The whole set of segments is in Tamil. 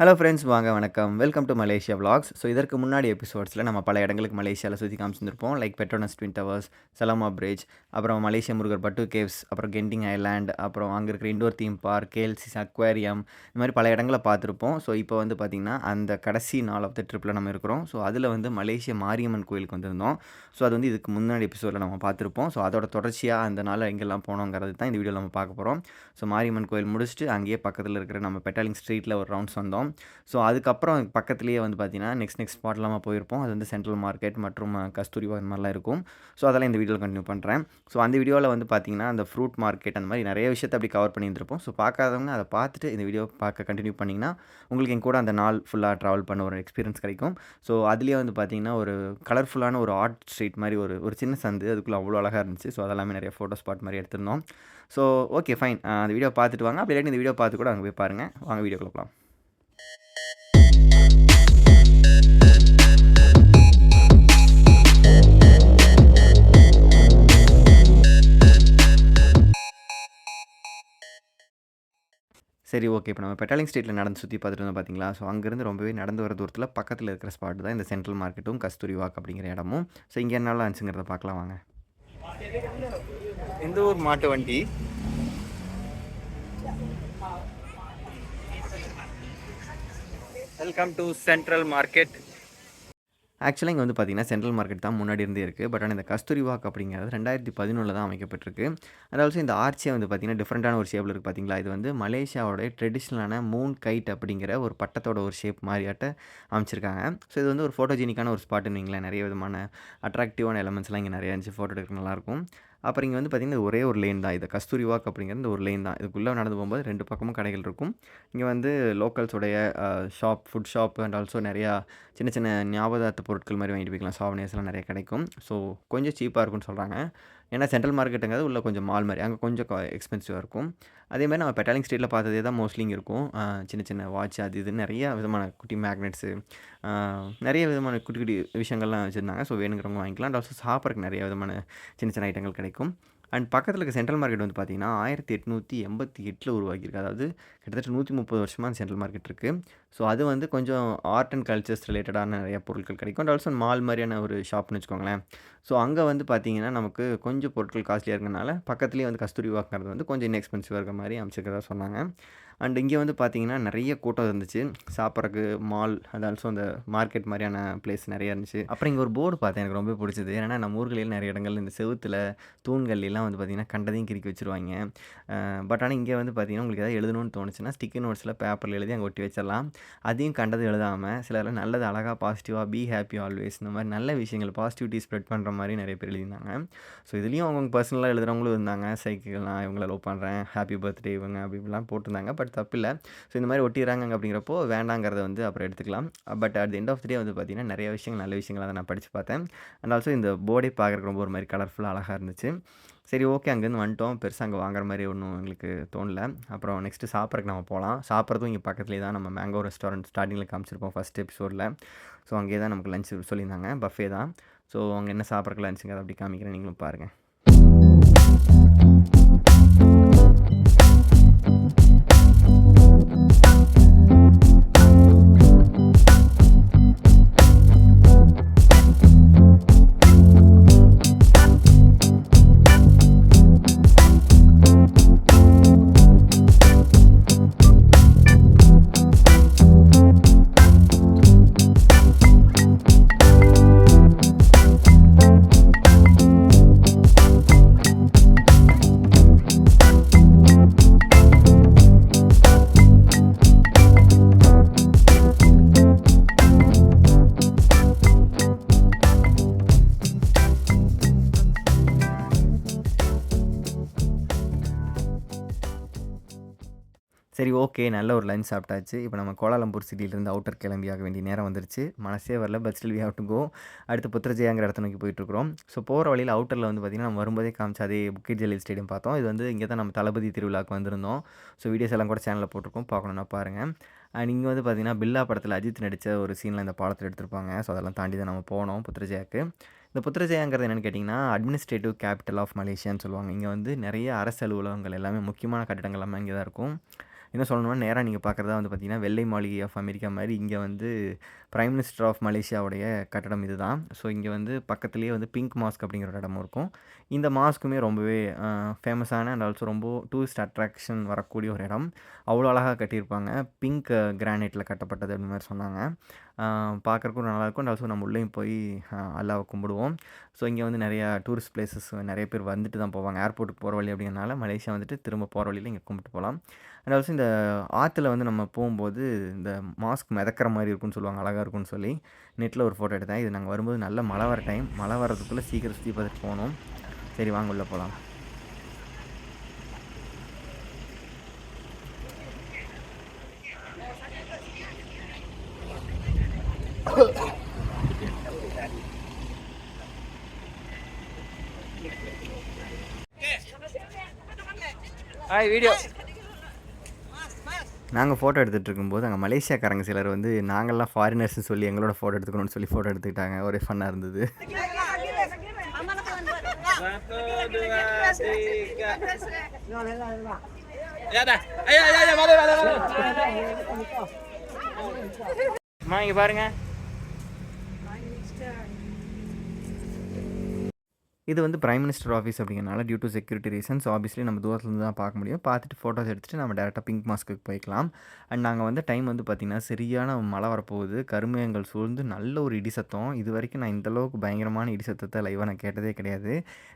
ஹலோ ஃப்ரெண்ட்ஸ் வாங்க வணக்கம். Welcome to Malaysia vlogs. So இதற்கு முன்னாடி எபிசோட்ஸில் நம்ம பல இடங்களுக்கு மலேசியாவில் சுற்றி காமிச்சிருப்போம். Like Petronas twin towers, Saloma bridge, அப்புறம் மலேசியா முருகர் பட்டு கேவ்ஸ், அப்புறம் கெண்டிங் ஐலாண்ட், அப்புறம் அங்கே இருக்கிற indoor theme park, KLCC aquarium, இந்த மாதிரி பல இடங்களை பார்த்துருப்போம். ஸோ இப்போ வந்து பார்த்திங்கன்னா அந்த கடைசி நாள் ஆஃப் த ட்ரிப்பில் நம்ம இருக்கிறோம். ஸோ அதில் வந்து மலேசியா மாரியம்மன் கோயிலுக்கு வந்திருந்தோம். ஸோ அது வந்து இதுக்கு முன்னாடி எபிசோடில் நம்ம பார்த்துருப்போம். ஸோ அதோட தொடர்ச்சியாக அந்த நாள் எங்கெல்லாம் போனோங்கிறது தான் இந்த வீடியோவில் நம்ம பார்க்க போகிறோம். ஸோ மாரியம்மன் கோயில் முடிச்சுட்டு அங்கேயே பக்கத்தில் இருக்கிற நம்ம பெட்டாலிங் ஸ்ட்ரீட்டில் ஒரு ரவுண்ட்ஸ் வந்தோம். ஸோ அதுக்கப்புறம் பக்கத்துலேயே வந்து பார்த்தீங்கன்னா நெக்ஸ்ட் ஸ்பாட்லாம் போயிருப்போம். அது வந்து சென்ட்ரல் மார்க்கெட் மற்றும் கஸ்தூரிபா இந்த மாதிரிலாம் இருக்கும். ஸோ அதெல்லாம் இந்த வீடியோவில் கண்டினியூ பண்ணுறேன். ஸோ அந்த வீடியோவில் வந்து பார்த்தீங்கன்னா அந்த ஃப்ரூட் மார்க்கெட் அந்த மாதிரி நிறைய விஷயத்தை அப்படி கவர் பண்ணியிருந்திருப்போம். ஸோ பார்க்காதவங்க அதை பார்த்துட்டு இந்த வீடியோ பார்க்க கண்டினியூ பண்ணிங்கன்னா உங்களுக்கு என் கூட அந்த நாள் ஃபுல்லாக ட்ராவல் பண்ண ஒரு எக்ஸ்பீரியன்ஸ் கிடைக்கும். ஸோ அதுலேயே வந்து பார்த்தீங்கன்னா ஒரு கலர்ஃபுல்லான ஒரு ஆர்ட் ஸ்ட்ரீட் மாதிரி ஒரு சின்ன சந்து, அதுக்குள்ளே அவ்வளோ அழகாக இருந்துச்சு. ஸோ அதெல்லாமே நிறைய ஃபோட்டோ ஸ்பாட் மாதிரி எடுத்திருந்தோம். ஸோ ஓகே ஃபைன், அந்த வீடியோ பார்த்துட்டு வாங்க. அப்படி இல்லாட்டி இந்த வீடியோ பார்த்து கூட அங்கே போய் பாருங்கள். வாங்க வீடியோக்குள்ள போகலாம். சரி, ஓகே. இப்போ நம்ம பெட்டாலிங் ஸ்ட்ரீட்டில் நடந்து சுற்றி பார்த்துட்டு வந்தோம் பார்த்தீங்களா? ஸோ அங்கேருந்து ரொம்பவே நடந்து வர தூரத்தில் பக்கத்தில் இருக்கிற ஸ்பாட் தான் இந்த சென்ட்ரல் மார்க்கெட்டும் கஸ்தூரி வாக் அப்படிங்கிற இடமும். ஸோ இங்கே என்னெல்லாம் இருந்துச்சுங்கிறத பார்க்கலாம் வாங்க. எந்த ஊர் மாட்டு வண்டி? Welcome to central market. ஆக்சுவலாக இங்கே வந்து பார்த்தீங்கன்னா சென்ட்ரல் மார்க்கெட் தான் முன்னாடி இருந்தே இருக்குது. பட் ஆனால் இந்த கஸ்தூரி வாக் அப்படிங்கிறது 2011 தான் அமைக்கப்பட்டிருக்கு. அண்ட் ஆல்சோ இந்த ஆர்ச்சே வந்து பார்த்தீங்கன்னா டிஃப்ரெண்ட்டான ஒரு ஷேப்பில் இருக்குது பார்த்தீங்களா? இது வந்து மலேசியாவோட ட்ரெடிஷ்னலான மூன் கைட் அப்படிங்கிற ஒரு பட்டத்தோட ஒரு ஷேப் மாதிரியாட்ட அமைச்சிருக்காங்க. ஸோ இது வந்து ஒரு ஃபோட்டோஜெனிக்கான ஒரு ஸ்பாட்டுன்னு வைங்களேன். நிறைய விதமான அட்ராக்டிவான எலமெண்ட்ஸ்லாம் இங்கே நிறையா இருந்துச்சு. ஃபோட்டோ எடுக்க நல்லாயிருக்கும். அப்புறம் இங்கே வந்து பார்த்திங்கன்னா ஒரே ஒரு லேன் தான். இது கஸ்தூரி வாக் அப்படிங்கிற இந்த ஒரு லேன் தான். இதுக்குள்ளே நடந்து போகும்போது 2 பக்கமும் கடைகள் இருக்கும். இங்கே வந்து லோக்கல்ஸோடைய ஃபுட் ஷாப் அண்ட் ஆல்சோ நிறையா சின்ன சின்ன ஞாபகார்த்த பொருட்கள் மாதிரி வாங்கிட்டு போய்க்கலாம். சாவனியர்ஸ்லாம் நிறைய கிடைக்கும். ஸோ கொஞ்சம் சீப்பாக இருக்கும்னு சொல்கிறாங்க. ஏன்னா சென்ட்ரல் மார்க்கெட்டுங்கிறது உள்ள கொஞ்சம் மால் மாதிரி, அங்கே கொஞ்சம் எக்ஸ்பென்சிவாக இருக்கும். அதேமாதிரி நம்ம பெட்டாலிங் ஸ்ட்ரீட்டில் பார்த்ததே தான் மோஸ்ட்லி இங்கே இருக்கும். சின்ன சின்ன வாட்ச் அது இது நிறைய விதமான குட்டி மேக்னெட்ஸு, நிறைய விதமான குட்டி குட்டி விஷயங்கள்லாம் வச்சுருந்தாங்க. ஸோ வேணுங்கிறவங்க வாங்கிக்கலாம். அண்ட் ஆல்சோ சாப்பிட்றதுக்கு நிறைய விதமான சின்ன சின்ன ஐட்டங்கள் கிடைக்கும். அண்ட் பக்கத்தில் இருக்க சென்ட்ரல் மார்க்கெட் வந்து பார்த்திங்கன்னா 1888 உருவாக்கியிருக்கு. அதாவது கிட்டத்தட்ட 130 வருஷமாக அந்த சென்ட்ரல் மார்க்கெட் இருக்குது. ஸோ அது வந்து கொஞ்சம் ஆர்ட் அண்ட் கல்ச்சர்ஸ் ரிலேட்டடான நிறைய பொருட்கள் கிடைக்கும். அண்ட் ஆல்சோ மால் மாதிரியான ஒரு ஷாப்னு வச்சுக்கோங்களேன். ஸோ அங்கே வந்து பார்த்திங்கன்னா நமக்கு கொஞ்சம் பொருட்கள் காஸ்ட்லியாக இருக்கிறனால பக்கத்துலேயே வந்து கஸ்தூரி வாக்ங்கிறது வந்து கொஞ்சம் இன்எக்ஸ்பென்சிவாக இருக்கிற மாதிரி அமைச்சிருக்கிறதா சொன்னாங்க. அண்ட் இங்கே வந்து பார்த்திங்கன்னா நிறைய கூட்டம் இருந்துச்சு. சாப்பிட்றக்கு மால் அது ஆல்சோ அந்த மார்க்கெட் மாதிரியான பிளேஸ் நிறையா இருந்துச்சு. அப்புறம் இங்கே ஒரு போர்டு பார்த்தேன், எனக்கு ரொம்ப பிடிச்சது. ஏன்னா நம்ம ஊர்களில் நிறைய இடங்கள் இந்த செவுத்தில் தூண்கள்லாம் வந்து பார்த்திங்கன்னா கண்டதையும் கிறுக்கி வச்சுருவாங்க. பட் ஆனால் இங்கே வந்து பார்த்திங்கன்னா உங்களுக்கு ஏதாவது எழுதணும்னு தோணுச்சுன்னா ஸ்டிக்கி நோட்ஸில் பேப்பரில் எழுதி அங்கே ஒட்டி வச்சிடலாம். அதையும் கண்டது எழுதாமல் சிலர் நல்லது அழகாக பாசிட்டிவாக பி ஹாப்பி ஆல்வேஸ் இந்த மாதிரி நல்ல விஷயங்கள் பாசிட்டிவிட்டி ஸ்ப்ரெட் பண்ணுற மாதிரி நிறைய பேர் எழுதியிருந்தாங்க. ஸோ இதுலேயும் அவங்க பர்சனலாக எழுதுகிறவங்களும் இருந்தாங்க. சைக்கிள்லாம் இவங்கள லவ் பண்ணுறேன், ஹாப்பி பர்த்டே இவங்க அப்படிலாம் போட்டிருந்தாங்க. பட் தப்பில்லை. ஸோ இந்த மாதிரி ஒட்டிடுறாங்க அப்படிங்கிறப்போ வேண்டாங்கிறத வந்து அப்புறம் எடுத்துக்கலாம். But at the end of the day வந்து பார்த்திங்கன்னா நிறைய விஷயங்கள் நல்ல விஷயங்கள் அதை நான் படித்து பார்த்தேன். அண்ட் ஆல்சோ இந்த போர்டே பார்க்குறக்கு ரொம்ப ஒரு மாதிரி கலர்ஃபுல்லாக அழகாக இருந்துச்சு. சரி, ஓகே, அங்கேருந்து வந்துட்டோம். பெருசாக அங்கே வாங்குற மாதிரி ஒன்றும் எங்களுக்கு தோணல. அப்புறம் நெக்ஸ்ட்டு சாப்பிட்றதுக்கு நம்ம போகலாம். சாப்பிட்றதும் இங்கே பக்கத்துலேயே தான். நம்ம மேங்கோ ரெஸ்டாரண்ட் ஸ்டார்டிங்கில் காமிச்சிருப்போம் ஃபஸ்ட் எபிசோடில். ஸோ அங்கேயே தான் நமக்கு லஞ்ச் சொல்லியிருந்தாங்க. பஃபே தான். ஸோ அங்கே என்ன சாப்பிட்றக்கு லஞ்சுங்க அதை அப்படி காமிக்கிறேன், நீங்களும் பாருங்கள். சரி, ஓகே, நல்ல ஒரு லஞ்ச் சாப்பிட்டாச்சு. இப்போ நம்ம கோலாலம்பூர் சிட்டியிலேருந்து அவுட்டர் கிளம்பியாக வேண்டிய நேரம் வந்துருச்சு. மனசே வரல, but still we have to go. அடுத்து புத்ரஜயாங்கிற இடத்த நோக்கி போயிட்டுருக்கிறோம். ஸோ போகிற வழியில் அவுட்டரில் வந்து பார்த்திங்கன்னா நம்ம வரும்போதே காமிச்ச அதே புக்கிட் ஜலீல் ஸ்டேடியம் பார்த்தோம். இது வந்து இங்கே தான் நம்ம தளபதி திருவிழாவுக்கு வந்திருந்தோம். ஸோ வீடியோஸ் எல்லாம் கூட சேனலில் போட்டிருக்கோம், பார்க்கணுன்னா பாருங்கள். அண்ட் இங்கே வந்து பார்த்திங்கன்னா பில்லா படத்தில் அஜித் நடித்த ஒரு சீனில் இந்த பாலத்தில் எடுத்திருப்பாங்க. ஸோ அதெல்லாம் தாண்டி தான் நம்ம போனோம் புத்ரஜயாவுக்கு. இந்த புத்ரஜயாங்கிறது என்னென்னு கேட்டிங்கன்னா அட்மினிஸ்ட்ரேட்டிவ் கேபிட்டல் ஆஃப் மலேசியான்னு சொல்லுவாங்க. இங்கே வந்து நிறைய அரசு அலுவலகங்கள் எல்லாமே முக்கியமான கட்டிடங்கள் எல்லாமே இங்கே தான் இருக்கும். இன்னும் சொல்லணும்னா நேராக நீங்கள் பார்க்குறதா வந்து பார்த்தீங்கன்னா வெள்ளை மாளிகை ஆஃப் அமெரிக்கா மாதிரி இங்கே வந்து பிரைம் மினிஸ்டர் ஆஃப் மலேசியாவுடைய கட்டடம் இதுதான். ஸோ இங்கே வந்து பக்கத்துலேயே வந்து பிங்க் மாஸ்க் அப்படிங்கிற ஒரு இடமும் இருக்கும். இந்த மாஸ்க்குமே ரொம்பவே ஃபேமஸான அண்ட் ஆல்சோ ரொம்ப டூரிஸ்ட் அட்ராக்ஷன் வரக்கூடிய ஒரு இடம். அவ்வளோ அழகாக கட்டியிருப்பாங்க. பிங்க் கிரானைட்டில் கட்டப்பட்டது அப்படின்னு மாதிரி சொன்னாங்க. பார்க்குறக்கும் நல்லாயிருக்கும். அண்ட் ஆல்சோ நம்ம உள்ளேயும் போய் அல்லாஹ்வை கும்பிடுவோம். ஸோ இங்கே வந்து நிறையா டூரிஸ்ட் பிளேசஸ் நிறைய பேர் வந்துட்டு தான் போவாங்க. ஏர்போர்ட்டுக்கு போகிற வழி அப்படிங்கிறனால மலேசியா வந்துட்டு திரும்ப போகிற வழியில் இங்கே கும்பிட்டு போகலாம். அண்ட் ஆல்சோ இந்த ஆற்றுல வந்து நம்ம போகும்போது இந்த மாஸ்க் மிதக்கிற மாதிரி இருக்குன்னு சொல்லுவாங்க, அழகாக இருக்குன்னு சொல்லி நெட்டில் ஒரு ஃபோட்டோ எடுத்தேன். இது நாங்கள் வரும்போது நல்ல மழை வர டைம். மழை வர்றதுக்குள்ளே சீக்கிரம் சுற்றி பார்த்துட்டு போகணும். சரி வாங்க உள்ளே போகலாம். வீடியோ நாங்கள் ஃபோட்டோ எடுத்துகிட்டு இருக்கும்போது அங்கே மலேசியாக்காரங்க சிலர் வந்து நாங்கள்லாம் ஃபாரினர்ஸ்னு சொல்லி எங்களோட ஃபோட்டோ எடுத்துக்கணும்னு சொல்லி ஃபோட்டோ எடுத்துக்கிட்டாங்க. ஒரே ஃபன்னாக இருந்தது. இங்கே பாருங்க, இது வந்து பிரைம் மினிஸ்டர் ஆஃபீஸ் அப்படிங்கிறனால due to security reasons obviously நம்ம தூரத்துலேருந்து தான் பார்க்க முடியும். பார்த்துட்டு ஃபோட்டோஸ் எடுத்துகிட்டு நம்ம டேரெக்டாக பிங்க் மாஸ்க்கு போய்க்கலாம். அண்ட் நாங்கள் வந்து டைம் வந்து பார்த்திங்கன்னா சரியான மழை வரப்போகுது. கருமேகங்கள் சூழ்ந்து நல்ல ஒரு இடி சத்தம். இது வரைக்கும் நான் இந்தளவுக்கு பயங்கரமான இடி சத்தத்தை லைவாக நான் கேட்டதே கிடையாது.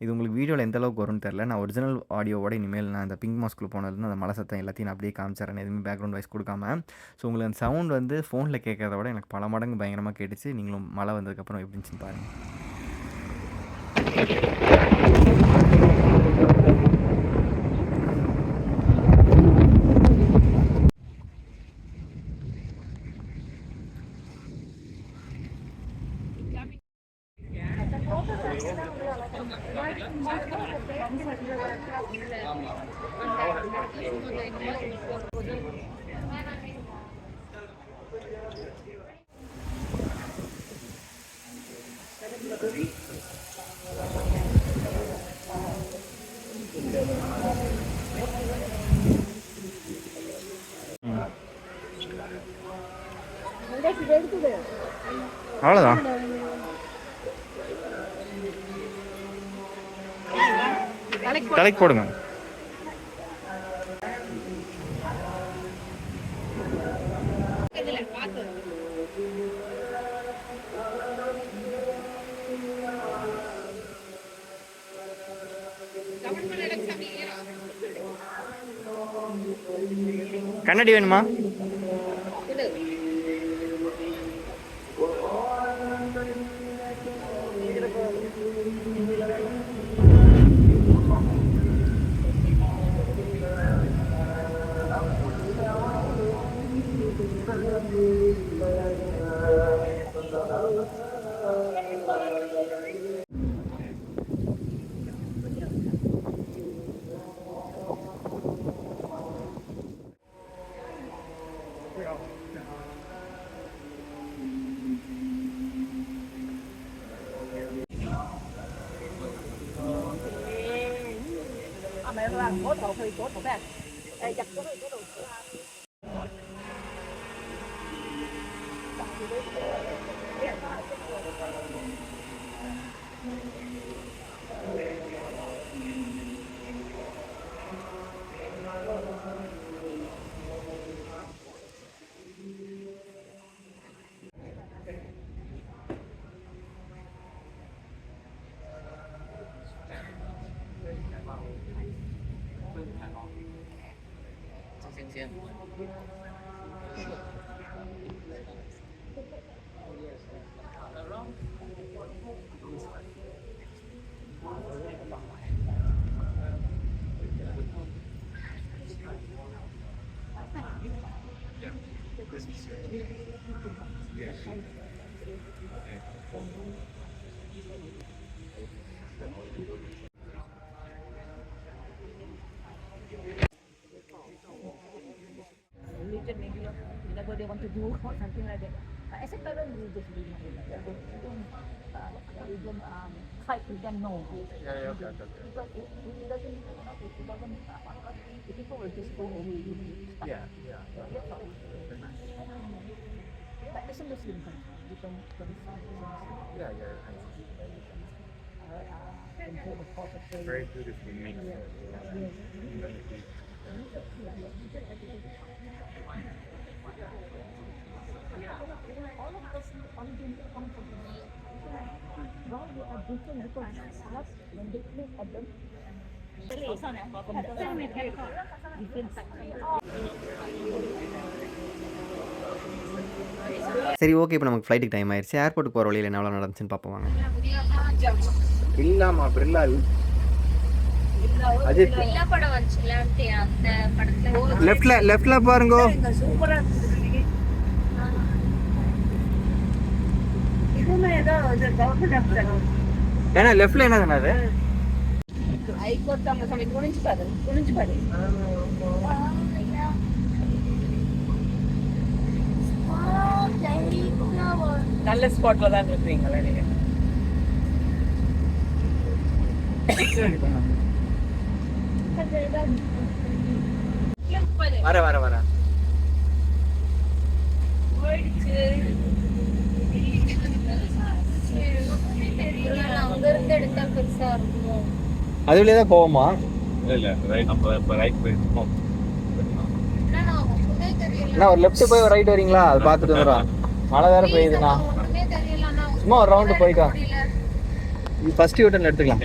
இது உங்களுக்கு வீடியோவில் எந்த அளவுக்கு வரும்னு தெரில. நான் ஒரிஜினல் ஆடியோவோட இனிமேல் நான் இந்த பிங்க் மாஸ்க்குள்ளே போனதுலேருந்து அந்த மழை சத்தம் எல்லாத்தையும் நான் அப்படியே காமிச்சிடறேன், எதுவுமே பேக்ரவுண்ட் வாய்ஸ் கொடுக்காம. ஸோ உங்களுக்கு அந்த சவுண்ட் வந்து ஃபோனில் கேட்கறத விட எனக்கு பல மடங்கு பயங்கரமாக கேட்டுச்சு. நீங்களும் மழை வந்ததுக்கப்புறம் எப்படி இருந்துச்சுன்னு பாருங்கள். அவ்வளோதான். தலைக்கு போடுங்க. கண்ணாடி வேணுமா? Cố thủ thì cố thủ đây. Đây chặt cố thủ. Xem. Whenever they want to do something like that. As a parent, we just be we don't fight with them, no. Yeah, okay, okay, okay. Because if it doesn't, if it doesn't, the people will just go away. Yeah, yeah. That's all. But it's a Muslim country. You can Yeah, yeah. control the cost of trade. Very beautiful mix. Yes. All of us origin come from India. Why they are different? Because what when they look at them, different சரி ஓகே. இப்போ நமக்கு ஃப்ளைட்டுக்கு டைம் ஆயிடுச்சு. ஏர்போர்ட்டுக்கு போகிற வழியில் என்ன நடந்துச்சுன்னு பார்ப்போம் வாங்க. பில்லாமா பில்லால் அஜித் எல்லா படம் வந்துச்சுல அந்த படத்துல லெஃப்ட்ல பாருங்க. சூப்பரா இருந்துச்சு. இதுமே ஏதோ கவர்மெண்ட் ஆஃபீஸர் ஏன்னா லெஃப்ட்ல என்ன சொன்னாரு? ஹைகோர்ட் அவங்க சொல்லி குனிஞ்சு பாரு. நல்ல ஸ்பாட்ல தான் இருக்கீங்களா நீங்க? வர அங்க இருந்து எடுத்தா பெருசா இருக்கும். அதுலயே தான் போவோமா? இல்ல ரைட் நம்ம ரைட் போயிருக்கோம். அண்ணா ஒரு லெஃப்ட் போய் ஒரு ரைட் வரீங்களா? அது பார்த்துட்டு வந்துடும். மழை வேற பெய்யுதுண்ணா. சும்மா ஒரு ரவுண்டு போய்க்கோ. ஃபர்ஸ்ட் யூ டர்ன் எடுத்துக்கலாம்.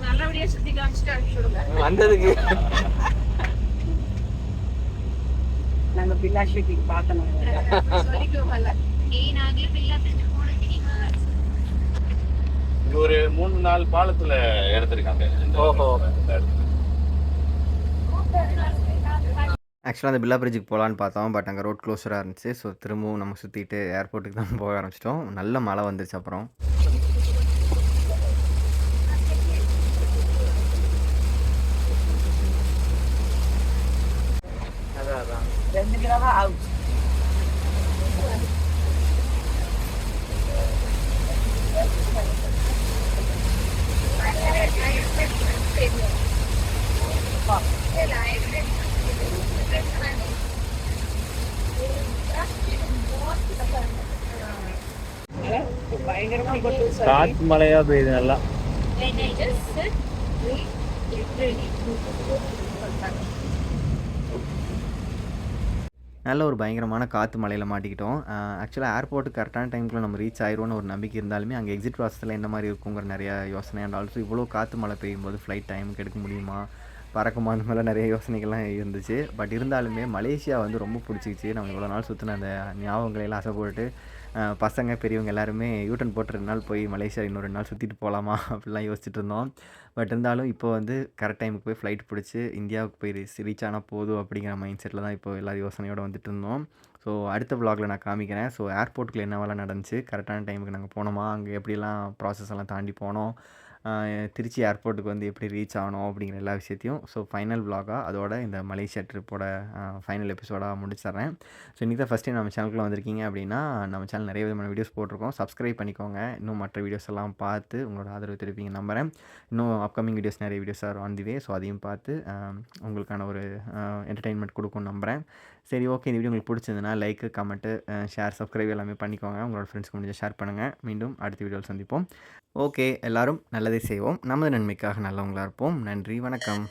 நல்லபடியா சுத்தி காமிச்சிட்டு அனுப்பிச்சுடுங்க. வந்ததுக்கு நாங்க பில்லா ஷூட்டிங் பார்த்தோம். சொல்லிக்கோங்கல்ல. இங்க ஒரு 3-4 பாலத்துல எடுத்திருக்காங்க. ஓஹோ. ஆக்சுவலாக அந்த பில்லா பிரிட்ஜுக்கு போகலான்னு பார்த்தோம். பட் அங்கே ரோட் க்ளோஸராக இருந்துச்சு. ஸோ திரும்பவும் நம்ம சுற்றிட்டு ஏர்போர்ட்டுக்கு தான் போக ஆரம்பிச்சிட்டோம். நல்ல மழை வந்துருச்சு. அப்புறம் அதான் 2 கிலோவா அவுட். காற்று மழையா பெய்யுது நல்லா. நல்ல ஒரு பயங்கரமான காற்று மழையில் மாட்டிக்கிட்டோம். ஆக்சுவலாக ஏர்போர்ட்டுக்கு கரெக்டான டைமுக்குள்ள நம்ம ரீச் ஆயிடுவோன்னு ஒரு நம்பிக்கை இருந்தாலுமே அங்கே எக்ஸிட் ப்ராசஸில் என்ன மாதிரி இருக்குங்கிற நிறைய யோசனை. அண்ட் ஆல்சோ இவ்வளோ காற்று மழை பெய்யும்போது ஃப்ளைட் டைமுக்கு எடுக்க முடியுமா, பறக்குமா, அந்த மாதிரிலாம் நிறைய யோசனைகள்லாம் இருந்துச்சு. பட் இருந்தாலுமே மலேசியா வந்து ரொம்ப பிடிச்சிக்கிச்சு. நம்ம இவ்வளோ நாள் சுற்றின அந்த ஞாபகங்களையெல்லாம் ஆசை போட்டு பசங்க பெரியவங்க எல்லாருமே யூட்டன் போட்டு 2 நாள் போய் மலேசியா இன்னும் 2 நாள் சுற்றிட்டு போகலாமா அப்படிலாம் யோசிச்சுட்டு இருந்தோம். பட் இருந்தாலும் இப்போ வந்து கரெக்ட் டைமுக்கு போய் ஃப்ளைட் பிடிச்சி இந்தியாவுக்கு போய் ரீச் ஆனால் போதும் அப்படிங்கிற மைண்ட் செட்டில் தான் இப்போ எல்லோரும் யோசனையோடு வந்துட்டு இருந்தோம். ஸோ அடுத்த விலாகில் நான் காமிக்கிறேன். ஸோ ஏர்போர்ட்டுக்குள்ள என்ன வேலை நடந்துச்சு, கரெக்டான டைமுக்கு நாங்கள் போனோமா, அங்கே எப்படிலாம் ப்ராசஸ் எல்லாம் தாண்டி போனோம், திருச்சி ஏர்போர்ட்டுக்கு வந்து எப்படி ரீச் ஆகணும் அப்படிங்கிற எல்லா விஷயத்தையும் ஸோ ஃபைனல் விலாகாக அதோட இந்த மலேசியா ட்ரிப்போட ஃபைனல் எபிசோடாக முடிச்சிட்றேன். ஸோ இன்றைக்கி தான் ஃபஸ்ட் டைம் நம்ம சேனலுக்குள்ள வந்திருக்கீங்க அப்படின்னா நம்ம சேனல் நிறைய விதமான வீடியோஸ் போட்டிருக்கோம். சப்ஸ்கிரைப் பண்ணிக்கோங்க. இன்னும் மற்ற வீடியோஸ் எல்லாம் பார்த்து உங்களோட ஆதரவு தெரிவிப்பீங்க நம்புகிறேன். இன்னும் அப்கமிங் வீடியோஸ் நிறைய videos are on the way. So அதையும் பார்த்து உங்களுக்கான ஒரு என்டர்டெயின்மெண்ட் கொடுக்கும்னு நம்புகிறேன். சரி ஓகே. இந்த வீடியோ உங்களுக்கு பிடிச்சிருந்ததுன்னா லைக்கு, கமெண்ட்டு, ஷேர், சப்ஸ்கிரைப் எல்லாமே பண்ணிக்கோங்க. உங்களோட ஃப்ரெண்ட்ஸ்க்கு முடிஞ்ச ஷேர் பண்ணுங்கள். மீண்டும் அடுத்த வீடியோவில் சந்திப்போம். ஓகே. எல்லாரும் நல்லதே செய்வோம். நமது நன்மைக்காக நல்லவங்களாக இருப்போம். நன்றி, வணக்கம்.